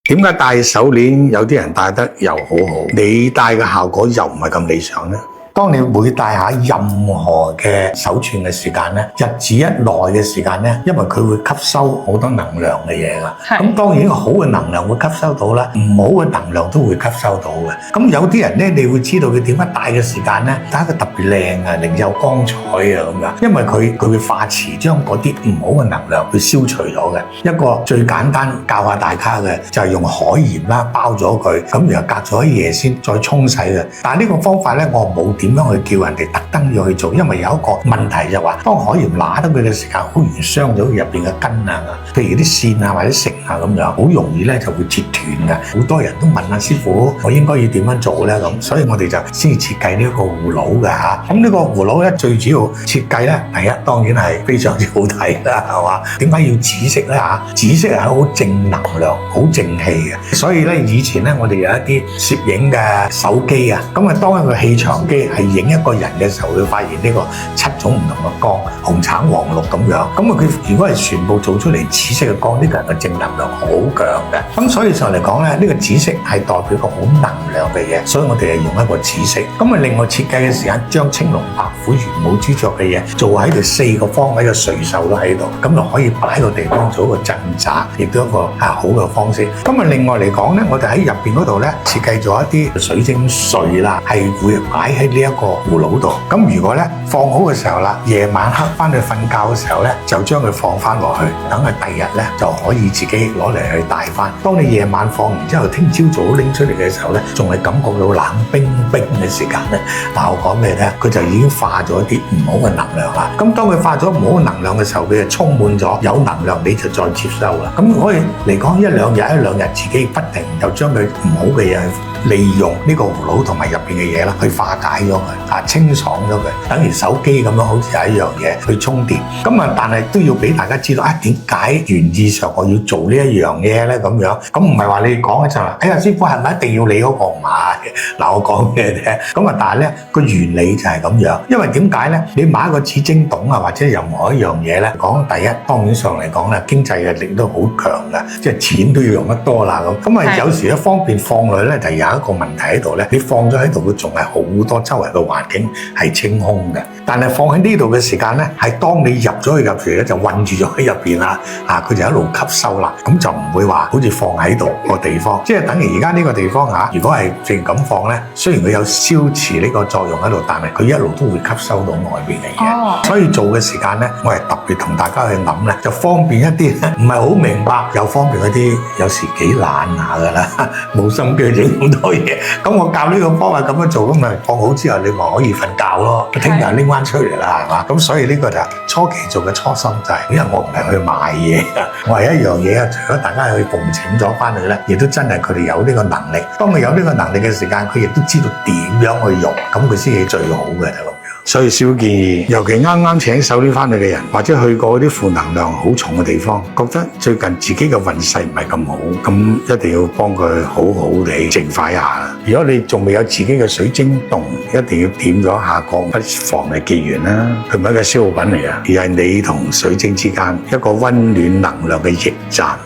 點解戴手鏈有啲人戴得又好好，你戴嘅效果又唔係咁理想呢？當你每戴下任何嘅手串嘅時間咧，日子一耐嘅時間咧，因為佢會吸收好多能量嘅嘢噶。咁當然好嘅能量會吸收到啦，唔好嘅能量都會吸收到嘅。咁有啲人咧，你會知道佢點解戴嘅時間咧，戴得特別靚啊，靈有光彩啊咁樣，因為佢會化磁，將嗰啲唔好嘅能量去消除咗嘅。一個最簡單教下大家嘅就係用海鹽啦包咗佢，咁然後隔咗一夜先再沖洗嘅。但係呢個方法咧，我冇點樣去叫人哋特登要去做，因為有一個問題就話，當海鹽揦得佢嘅時間，好容易傷咗佢入邊嘅筋啊，譬如啲線啊或者繩啊咁樣，好容易咧就會切斷嘅。好多人都問阿師傅，我應該要點樣做咧咁，所以我哋就先設計呢一個葫蘆嘅嚇。咁呢個葫蘆咧最主要設計咧，第一當然係非常之好睇啦，係嘛？點解要紫色咧嚇？紫色係好正能量、好正氣嘅，所以咧以前咧我哋有一啲攝影嘅手機啊，咁啊當一個氣場機係影一個人嘅時候，會發現呢個7種唔同嘅光，紅橙黃綠咁樣。咁啊佢如果係全部做出嚟紫色嘅光，呢個人嘅正能量好強嘅。咁所以上嚟講咧，呢個紫色係代表一個好能量嘅嘢，所以我哋係用一個紫色。咁啊另外設計嘅時間，將青龍白虎玄武朱雀嘅嘢做喺度4個方位嘅瑞獸都喺度，咁就可以擺個地方做一個鎮宅，亦都一個好嘅方式。咁啊另外嚟講咧，我哋喺入邊嗰度咧設計咗一啲水晶穗啦，係會擺喺呢一個葫蘆度。咁如果咧放好嘅時候啦，夜晚黑翻去瞓覺嘅時候咧，就將佢放翻落去，等佢第二日咧就可以自己攞嚟去戴翻。當你夜晚放完之後，聽朝早拎出嚟嘅時候咧，仲係感覺到冷冰冰嘅時間咧，嗱我講咩咧？佢就已經化咗一啲唔好嘅能量啦。咁當佢化咗唔好嘅能量嘅時候，佢就充滿咗有能量，你就再接收啦。咁可以嚟講一兩日自己不停就將佢唔好嘅嘢利用呢個葫蘆同埋入邊嘅嘢啦，去化解咗佢，清爽咗佢，等於手機咁樣，好似係一樣嘢去充電。咁啊，但係都要俾大家知道啊，點解原意上我要做呢一樣嘢咧？咁樣咁唔係話你講嘅就係，哎呀師傅係咪一定要你嗰個唔係？嗱我講咩咧？咁啊，但係咧個原理就係咁樣，因為點解咧？你買一個紫晶筒啊，或者任何一樣嘢咧，講第一當然上嚟講咧，經濟嘅力都好強嘅，即係錢都要用得多啦咁。咁啊有時一方便放落去咧，就有一個問題喺度咧，你放咗喺度，佢仲係好多周圍嘅環境係清空嘅。但係放喺呢度嘅時間咧，係當你入咗去入嚟咧，就困住咗喺入邊啦，佢就一路吸收啦，咁就唔會話好似放喺度個地方，即係等於而家呢個地方如果係淨咁放咧，雖然佢有消磁呢個作用喺度，但係佢一路都會吸收到外邊嘅嘢。所以做嘅時間咧，我係特別同大家去諗咧，就方便一啲，唔係好明白又方便一啲，有時幾懶下噶啦，冇心機整好多嘢。咁我教呢個方法咁樣做，咁咪放好之後，你咪可以瞓覺咯。聽日拎翻出嚟啦，係嘛？咁所以呢個就初期做嘅初心就係，因為我唔係去賣嘢，我係一樣嘢除咗大家去奉請咗翻去咧，亦都真係佢哋有呢個能力。當佢有呢個能力嘅時間，佢亦都知道點樣去用，咁佢先係最好嘅就咁樣。所以小建議，尤其啱啱請手鏈翻嚟嘅人，或者去過啲負能量好重嘅地方，覺得最近自己嘅運勢唔係咁好，咁一定要幫佢好好地淨化一下。如果你仲未有自己嘅水晶洞，一定要點咗下降，不妨嚟結緣啦。佢唔係一個消耗品嚟嘅，而係你同水晶之間一個溫暖能量嘅驛站。